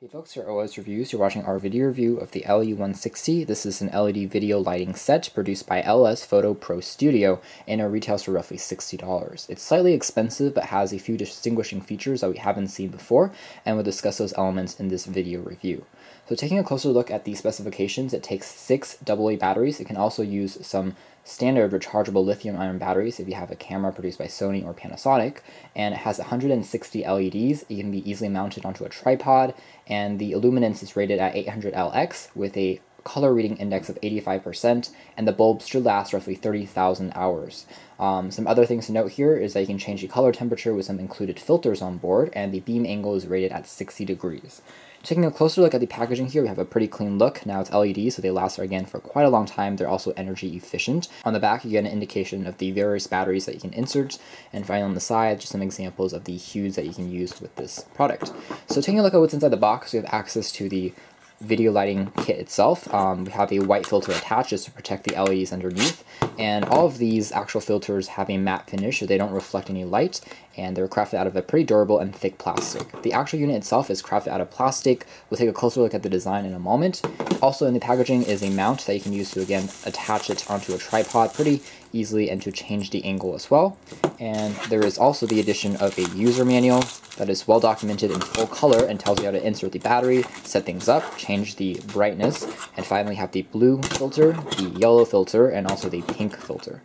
Hey folks, here are OS Reviews. You're watching our video review of the LE160. This is an LED video lighting set produced by LS Photo Pro Studio, and it retails for roughly $60. It's slightly expensive, but has a few distinguishing features that we haven't seen before, and we'll discuss those elements in this video review. So taking a closer look at the specifications, it takes 6 AA batteries. It can also use some standard rechargeable lithium-ion batteries if you have a camera produced by Sony or Panasonic, and it has 160 LEDs. It can be easily mounted onto a tripod, and the illuminance is rated at 800 lx with a color reading index of 85%, and the bulbs should last roughly 30,000 hours. Some other things to note here is that you can change the color temperature with some included filters on board, and the beam angle is rated at 60 degrees. Taking a closer look at the packaging here, we have a pretty clean look. Now it's LED, so they last again for quite a long time. They're also energy efficient. On the back, you get an indication of the various batteries that you can insert, and finally on the side, just some examples of the hues that you can use with this product. So taking a look at what's inside the box, we have access to the video lighting kit itself. We have a white filter attached just to protect the LEDs underneath, and all of these actual filters have a matte finish so they don't reflect any light, and they're crafted out of a pretty durable and thick plastic. The actual unit itself is crafted out of plastic. We'll take a closer look at the design in a moment. Also in the packaging is a mount that you can use to again attach it onto a tripod pretty easily and to change the angle as well. And there is also the addition of a user manual that is well documented in full color and tells you how to insert the battery, set things up, change the brightness, and finally have the blue filter, the yellow filter, and also the pink filter.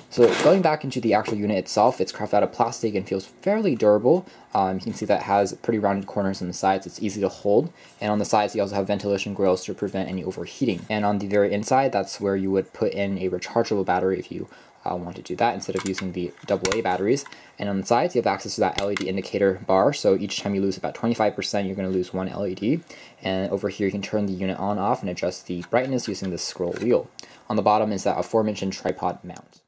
So going back into the actual unit itself, it's crafted out of plastic and feels fairly durable. You can see that it has pretty rounded corners on the sides, it's easy to hold. And on the sides you also have ventilation grills to prevent any overheating. And on the very inside, that's where you would put in a rechargeable battery if you want to do that instead of using the AA batteries. And on the sides you have access to that LED indicator bar, so each time you lose about 25% you're going to lose one LED. And over here you can turn the unit on off and adjust the brightness using the scroll wheel. On the bottom is that aforementioned tripod mount.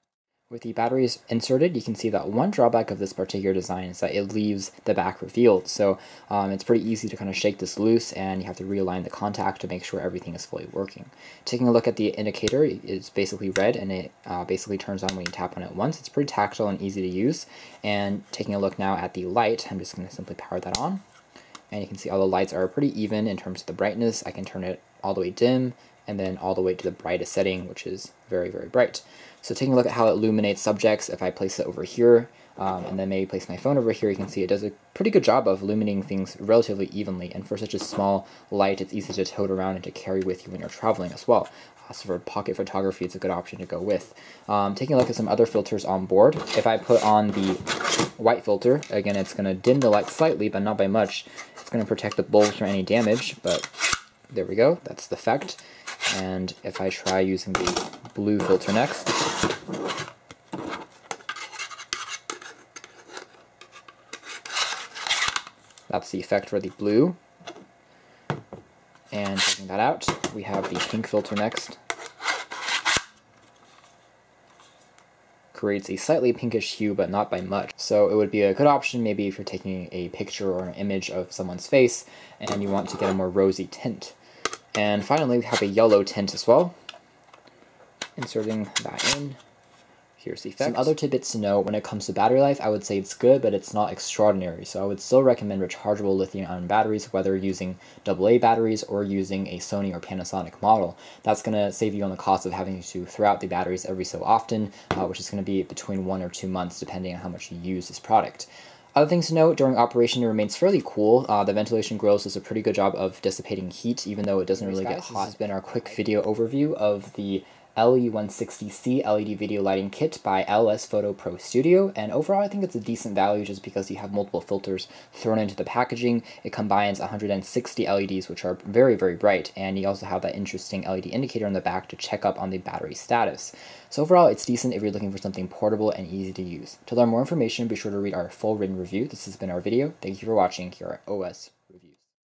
With the batteries inserted, you can see that one drawback of this particular design is that it leaves the back revealed. So it's pretty easy to kind of shake this loose, and you have to realign the contact to make sure everything is fully working. Taking a look at the indicator, it's basically red, and it basically turns on when you tap on it once. It's pretty tactile and easy to use. And taking a look now at the light, I'm just going to simply power that on. And you can see all the lights are pretty even in terms of the brightness. I can turn it all the way dim, and then all the way to the brightest setting, which is very, very bright. So taking a look at how it illuminates subjects, if I place it over here, and then maybe place my phone over here, you can see it does a pretty good job of illuminating things relatively evenly, and for such a small light, it's easy to tote around and to carry with you when you're traveling as well. So for pocket photography, it's a good option to go with. Taking a look at some other filters on board, if I put on the white filter, again, it's going to dim the light slightly, but not by much. It's going to protect the bulbs from any damage, but there we go, that's the effect. And if I try using the blue filter next, that's the effect for the blue. And taking that out, we have the pink filter next. Creates a slightly pinkish hue, but not by much. So it would be a good option maybe if you're taking a picture or an image of someone's face and you want to get a more rosy tint. And finally, we have a yellow tint as well. Inserting that in. Here's the effect. Some other tidbits to know when it comes to battery life, I would say it's good, but it's not extraordinary. So I would still recommend rechargeable lithium-ion batteries, whether using AA batteries or using a Sony or Panasonic model. That's going to save you on the cost of having to throw out the batteries every so often, which is going to be between 1 or 2 months, depending on how much you use this product. Other things to note, during operation it remains fairly cool. The ventilation grills does a pretty good job of dissipating heat, even though it doesn't really get hot. This has been our quick video overview of the LE160C LED video lighting kit by LS Photo Pro Studio, and overall I think it's a decent value just because you have multiple filters thrown into the packaging. It combines 160 LEDs, which are very, very bright, and you also have that interesting LED indicator on the back to check up on the battery status. So overall it's decent if you're looking for something portable and easy to use. To learn more information, be sure to read our full written review. This has been our video. Thank you for watching here at OS.